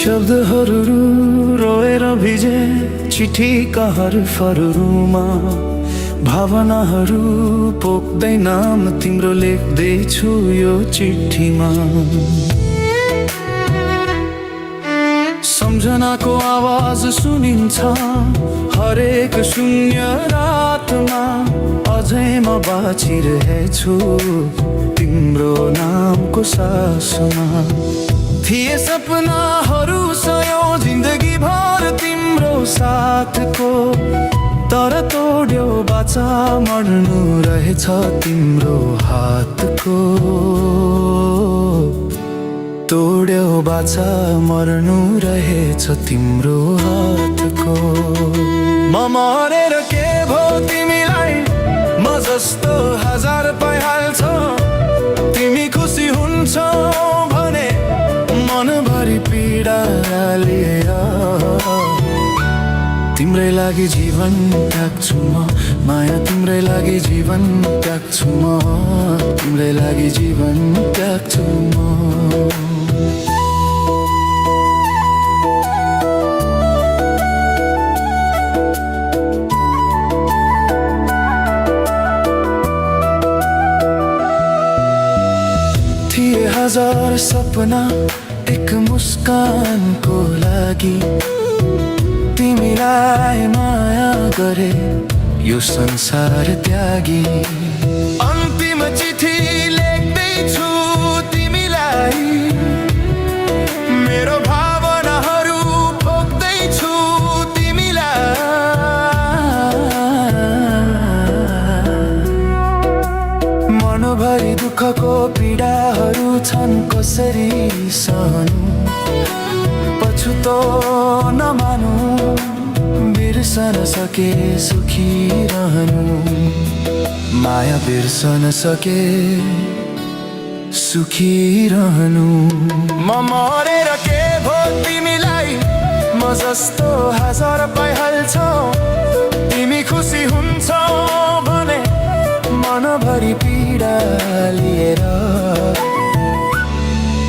शब्दहरू रोएर भिजे चिठीका हरफहरूमा भावनाहरू पोख्दै नाम तिम्रो लेख्दैछु यो चिठीमा। सम्झनाको आवाज सुनिन्छ हरेक शून्य रातमा, अझै म बाँचिरहेछु तिम्रो नामको सासमा। थिए सपनाहरू सयौं जिन्दगी भर तिम्रो साथको, तर तोड्यो बाचा मर्नु रहेछ तिम्रो हातको। तोड्यो बाचा मर्नु रहेछ तिम्रो हातको। म मरेर के भो तिमीलाई, म जस्तो हजार पाइहाल्छौ। तिमी खुसी हुन्छौ भने मनभरि पीडा लिएर तिम्रै लागि जीवन त्याग्छु म। माया तिम्रै लागि जीवन त्याग्छु म, तिम्रै लागि जीवन त्याग्छु म। थिए हजार सपना एक मुस्कानको लागि, तिमीलाई माया गरे यो संसार त्यागी। अन्तिम चिठी लेख्दैछु तिमीलाई, मेरो भावनाहरू पोख्दैछु तिमीलाई। मनभरि दुःखको पीडाहरू छन् कसरी सहनु, पछुतो नमानु बिर्सन सके सुखी रहनु। माया बिर्सन सके सुखी रहनु। म मरेर के भो तिमीलाई, म जस्तो हजार पाइहाल्छौ। तिमी खुसी हुन्छौ भने मनभरि पीडा लिएर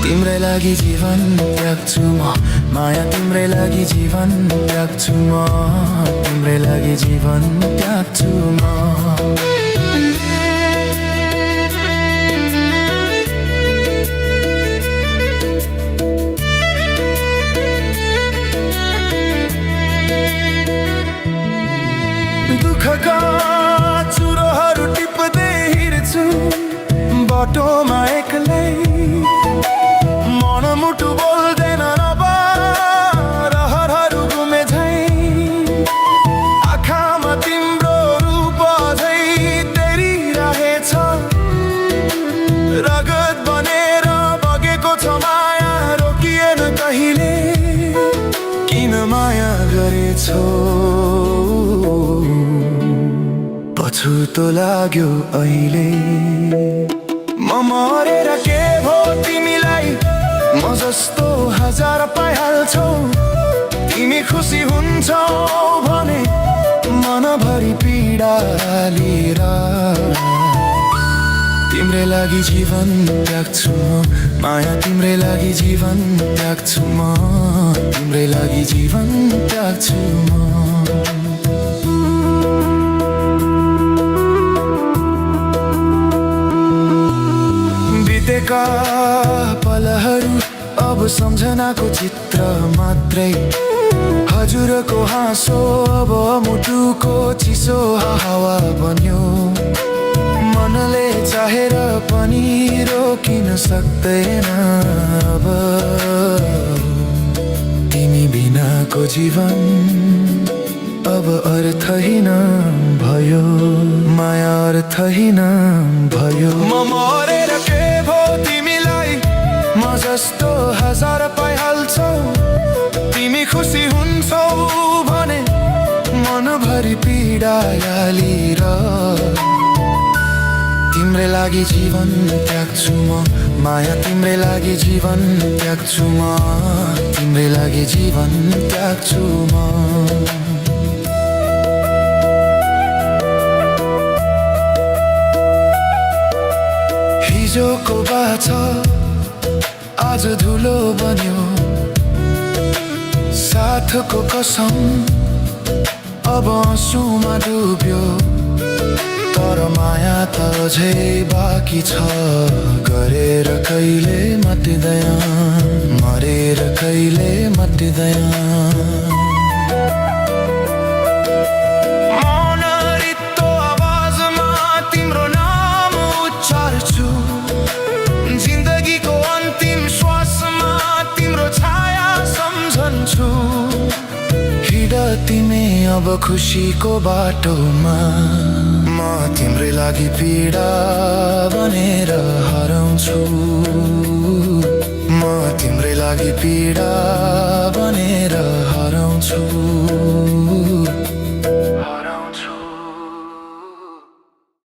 तिम्रै लागि जीवन त्याग्छु म। माया तिम्रै लागि जीवन त्याग्छु म, तिम्रै लागि जीवन त्याग्छु म। दुःखका चुरोहरू टिप्दै हिँड्छु बाटोमा एक्लै, मनमुटु बोल्दैन अब रहरहरू घुमे झै। आँखामा तिम्रो रूप झै तेरिरहेछ, रगत बनेर बगेको छ माया रोकिएन कहिले। किन माया गरेछौ पछुतो लाग्यो अहिले। म मरेर के भो तिमीलाई, म जस्तो हजार पाइहाल्छौ। तिमी खुसी हुन्छौ भने मनभरि पीडा लिएर तिम्रै लागि जीवन त्याग्छु म। माया तिम्रै लागि जीवन त्याग्छु म, तिम्रै लागि जीवन त्याग्छु म। बितेका पलहरू अब सम्झनाको चित्र मात्रै, हजुरको हाँसो अब मुटुको चिसो हावा बन्यो। मनले चाहेर पनि रोकिन सक्दैन अब, तिमी बिनाको जीवन अब अर्थहीन भयो। माया अर्थहीन भयो। म मरेर के भो तिमीलाई, म जस्तो हजार पाइहाल्छौ। तिमी खुसी हुन्छौ भने मनभरि पीडा लिएर तिम्रै लागि जीवन त्याग्छु म। माया तिम्रै लागि जीवन त्याग्छु म, तिम्रै लागि जीवन त्याग्छु म। हिजोको बाछा आज धुलो बन्यो, साथको कसम अब आँसुमा डुब्यो, तर माया त अझै बाँकी छ। गरेर कहिले मटिँदैन, मरेर कहिले मटिँदैन। मौन रित्तो आवाजमा तिम्रो नाम उच्चार्छु, जिन्दगीको अन्तिम श्वासमा तिम्रो छाया सम्झन्छु। हिँड तिमी अब खुसीको बाटोमा, म तिम्रै लागि पीडा बनेर हराउँछु। म तिम्रै लागि पीडा